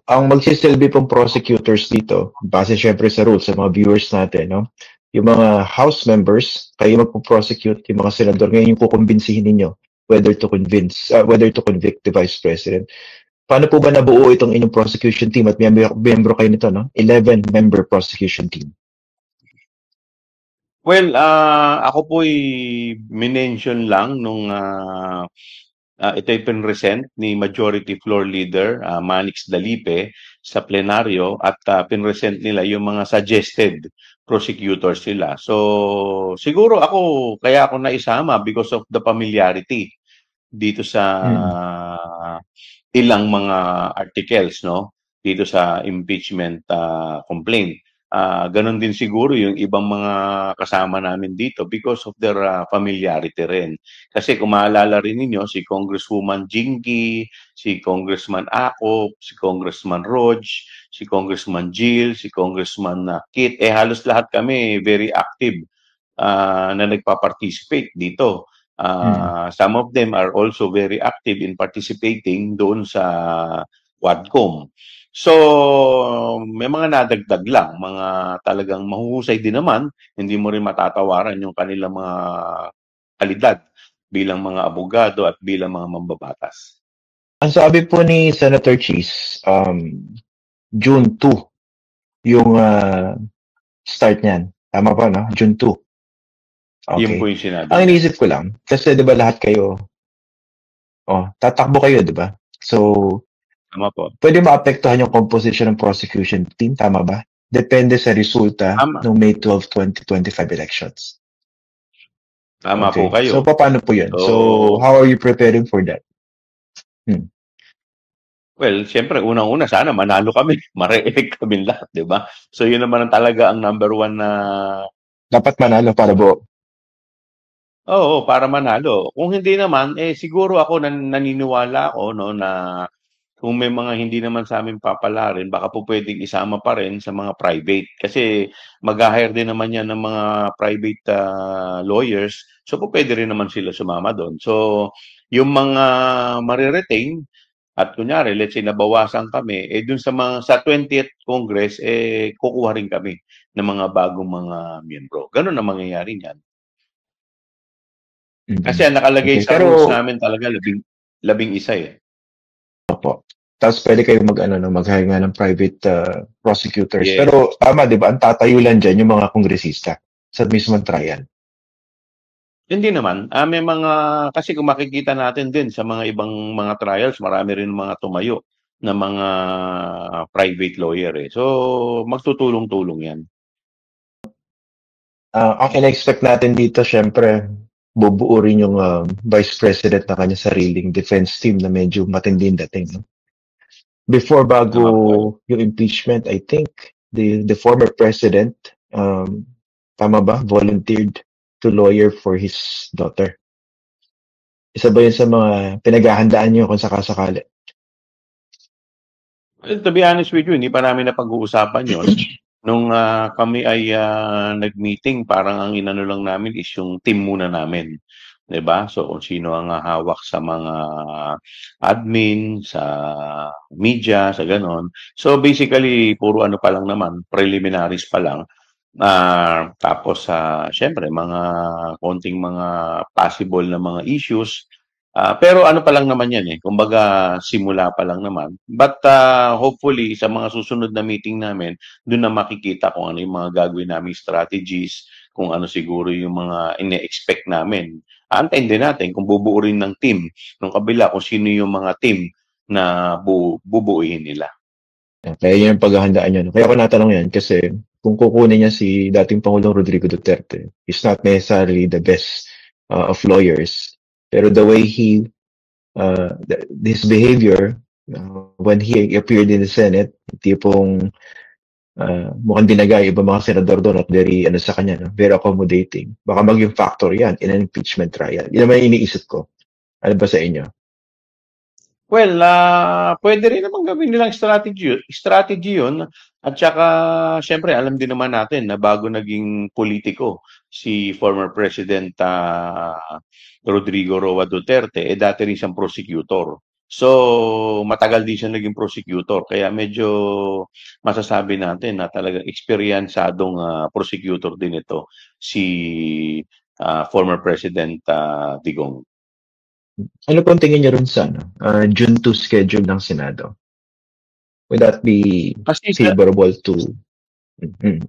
ang magsisilbi pong prosecutors dito, base syempre sa rules, sa mga viewers natin, no? Yung mga House members, kayo magpo-prosecute, yung mga senador, ngayon yung kukumbinsihin ninyo whether to convict the Vice President. Paano po ba nabuo itong inyong prosecution team at miyembro kayo nito, no? 11-member prosecution team. Well, ako po'y minention lang nung ito'y pinresent ni Majority Floor Leader Manix Dalipe sa plenaryo at pinresent nila yung mga suggested prosecutors nila. So, siguro kaya ako naisama because of the familiarity dito sa ilang mga articles, no? Dito sa impeachment complaint. Ganon din siguro yung ibang mga kasama namin dito because of their familiarity rin. Kasi kung maalala rin ninyo, si Congresswoman Jinky, si Congressman Akop, si Congressman Rog, si Congressman Jill, si Congressman Kit, halos lahat kami very active na nagpa-participate dito. Some of them are also very active in participating doon sa Quadcom. So, may mga nadagdag lang, mga talagang mahuhusay din naman, hindi mo rin matatawaran yung kanilang mga kalidad bilang mga abogado at bilang mga mambabatas. Ang sabi po ni Senator Cheese, June 2 yung start niyan. Tama pa, no? June 2. Okay. Yun po yung sinabi. Ang iniisip ko lang, kasi di ba lahat kayo, tatakbo kayo, di ba? So, tama po. Pwede maapektuhan yung composition ng prosecution team, tama ba? Depende sa resulta ng May 12, 2025 elections. Tama po kayo. So, paano po yun? So, how are you preparing for that? Well, siyempre, unang-una, sana manalo kami. Ma-re-elect kami lahat, di ba? So, yun naman talaga ang number one na... Dapat manalo para buo. Oo, para manalo. Kung hindi naman, siguro ako naniniwala ako, no, na kung may mga hindi naman sa amin papalarin, baka po pwedeng isama pa rin sa mga private. Kasi mag-hire din naman yan ng mga private lawyers. So, po pwede rin naman sila sumama doon. So, yung mga mariretain, at kunyari, let's say, nabawasan kami, dun sa 20th Congress, kukuha rin kami ng mga bagong mga miyembro. Ganun ang mangyayari niyan. Kasi ang nakalagay sa rules namin talaga, 11 Opo. Tapos pwede kayo mag-hire nga ng private prosecutors. Yes. Pero tama, di ba? Ang tatayo lang dyan yung mga kongresista sa mismong trial. Hindi naman. May mga, kasi kung makikita natin din sa mga ibang mga trials, marami rin mga tumayo na mga private lawyer. So, magtutulong-tulong yan. Ang ina-expect natin dito, syempre, bubuo rin yung Vice President na kanya sariling defense team na medyo matinding dating. No? Before bago yung impeachment, I think the former president, tama ba, volunteered to lawyer for his daughter. Isa ba yun sa mga pinaghahandaan nyo kung sakasakali? Well, to be honest with you, hindi pa namin napag-uusapan yun. Nung kami ay nag-meeting, parang ang inano lang namin is yung team muna namin. Diba? So, kung sino ang hawak sa mga admin, sa media, sa ganon. So, basically, puro ano pa lang naman, preliminaries pa lang. Tapos, syempre, mga konting mga possible na mga issues. Pero ano pa lang naman yan kumbaga simula pa lang naman. But hopefully sa mga susunod na meeting namin, doon na makikita kung ano yung mga gagawin naming strategies, kung ano siguro yung mga ine-expect namin. Antayin din natin kung bubuo rin ng team ng kabila, kung sino yung mga team na bubuuin nila. Kaya yun ang paghahandaan yun. Kaya ako natanong yan kasi kung kukunin niya si dating Pangulong Rodrigo Duterte, he's not necessarily the best of lawyers. Pero the way his behavior when he appeared in the Senate, tipong mukhang dinagay ibang mga senador doon at very sa kanya, no? Very accommodating. Baka maging factor yan in an impeachment trial. Yun naman iniisip ko. Ano ba sa inyo? Well, pwede rin naman gawin nilang strategy yun. At saka, syempre, alam din naman natin na bago naging politiko si former President Rodrigo Roa Duterte, dati rin siyang prosecutor. So, matagal din siya naging prosecutor. Kaya medyo masasabi natin na talagang eksperyensadong prosecutor din ito si former President Digong. Ano pong tingin niyo rin sa June 2 schedule ng Senado? Would that be Kasi favorable to...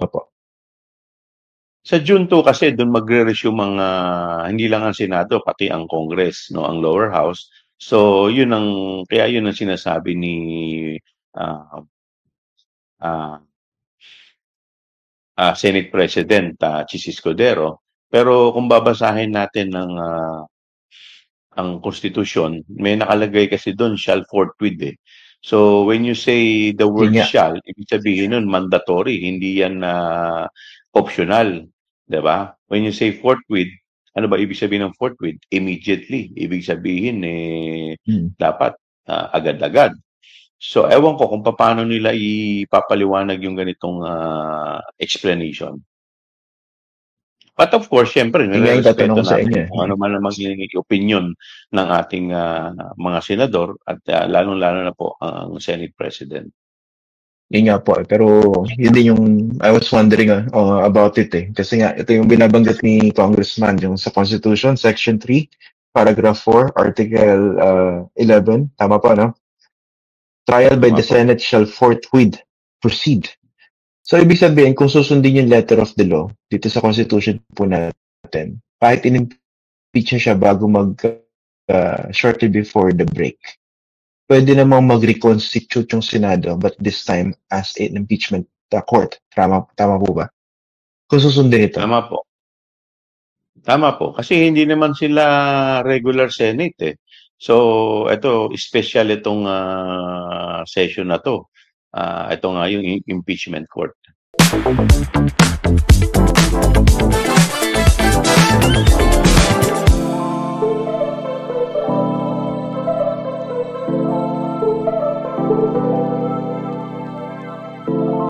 Opo. sa June 2 kasi doon magre-resume ang hindi lang ang Senado pati ang Congress, no, ang lower house. So, kaya yun ang sinasabi ni ah, ah, Senate President Chis Escudero. Pero kung babasahin natin ang konstitusyon, may nakalagay kasi doon shall forthwith eh. So when you say the word Yun nga. shall, ibig sabihin nun mandatory, hindi yan optional, 'di ba? When you say forthwith, ano ba ibig sabihin ng forthwith? Immediately. Ibig sabihin dapat agad-agad. So ewan ko kung paano nila ipapaliwanag yung ganitong explanation. But of course, syempre, Yun nga yung tatanong nire-respeto ko sa inyo. natin kung ano man ang magiging opinion ng ating mga senador at lalong-lalo na po ang Senate President. Yun nga po. Pero yun din yung I was wondering about it eh. Kasi nga, ito yung binabanggit ni Congressman, yung sa Constitution, Section 3, Paragraph 4, Article 11. Tama po, no? Trial by the Senate shall forthwith proceed. So, ibig sabihin, kung susundin yung letter of the law dito sa Constitution po natin, kahit in-impeach na siya bago shortly before the break, pwede namang mag-reconstitute yung Senado, but this time as an impeachment court. Tama po ba? Kung susundin ito. Tama po. Tama po. Kasi hindi naman sila regular Senate eh. So, ito, special itong session na to. Ito nga yung impeachment court.